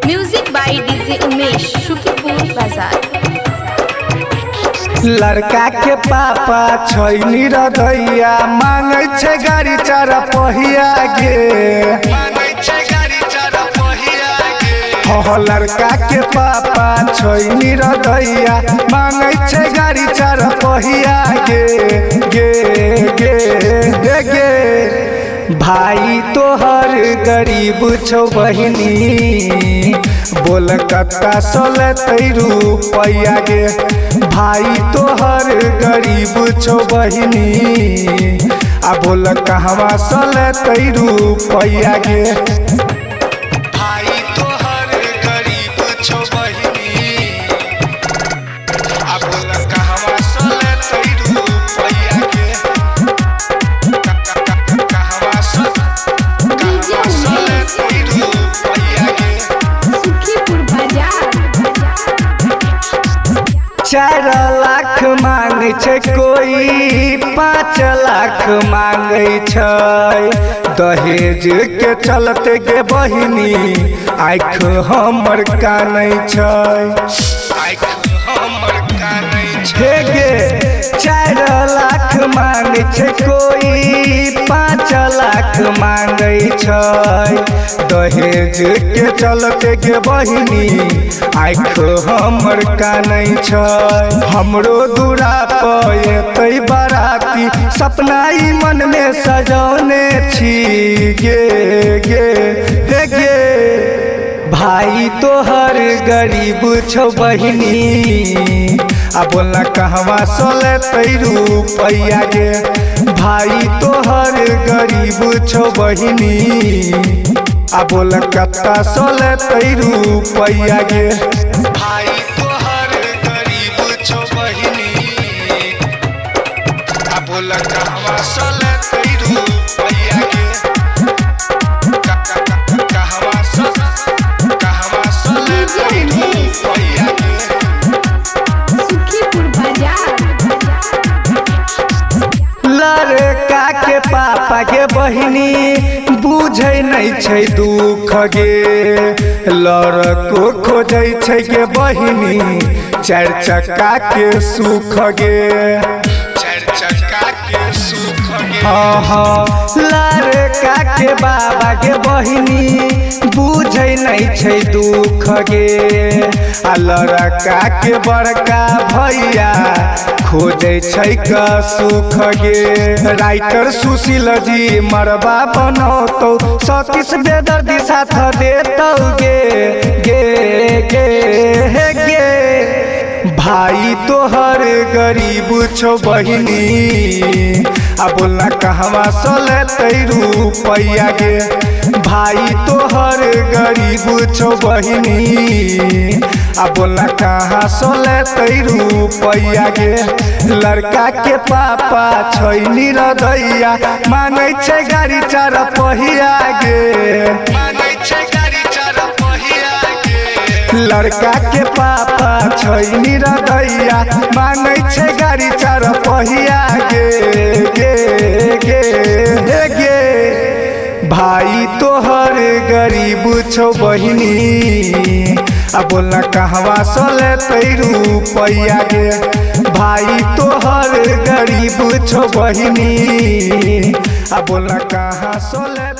Music by DJ Umesh, Shukipur बाजार। लड़का के पापा छैनी रदैया मांगे छे गाड़ी चार पहिया गे। हो लड़का के पापा छैनी रदैया मांगे छे गाड़ी चार पहिया गे गे गे गे गे। भाई तोहर गरीब छौ बहिनी, बोल कत्ता सोलतै रुपैया गे। भाई तोहर गरीब छौ बहिनी, आ बोल कहवा सोलतै रुपैया गे। भाई तोहर गरीब छौ बहिनी, आ बोल कहवा सोलतै रुपैया गे। चार लाख मांगे छे कोई 5 लाख मांगे छै। दहेज के चलते गे बहिनी आँख हमर कानै छै। हे गे 4 लाख मांगे छे कोई 5 लाख मांगे छै। दहेज के चलते गे बहिनी आँख हमर कानै छै। हमरो दूरा पे एतै बाराती, सपना ई मन में सजौने छी गे गे हे गे। भाई तोहर गरीब छौ बहिनी, आ बोलना कहवा सोलतै रुपैया गे। भाई तोहर गरीब छौ बहिनी, आ बोल कत्ता सोलतै रुपैया गे। भाई तोहर गरीब छौ बहिनी, आ बोल कहवा सोलतै रुपैया गे। लड़का के पापा के बहिनी बुझे नहीं छै दुख गे। लड़को खोजे छै के बहिनी 4 चक्का के सुख गे। 4 चक्का के सुख गे। हाँ लड़का के बाबा के बहिनी बुझे नहीं छै दुख गे। आ लड़का के बड़का भैया खोजे छै का सुख गे। राइटर सुशील जी मरबा बनौतौ, सतीश बेदर्दी साथ देतौ गे गे गे हे गे। भाई तोहर गरीब छौ बहिनी, आ बोलना कहवा सोलतै रुपैया गे। भाई तोहर गरीब छौ बहिनी, आ बोलना कहाँ सोलतै रुपैया गे। लड़का के पापा छैनी रदैया मांगे छै गाड़ी 4 पहिया गे। लड़का के पापा छैनी रदैया मांगे छै गाड़ी 4 पहिया गे गे गे हे गे। भाई तोहर गरीब छौ बहिनी, आ बोलना कहवा सोलतै रुपैया गे। भाई तोहर गरीब छौ बहिनी, आ बोलना कहाँ सोलतै।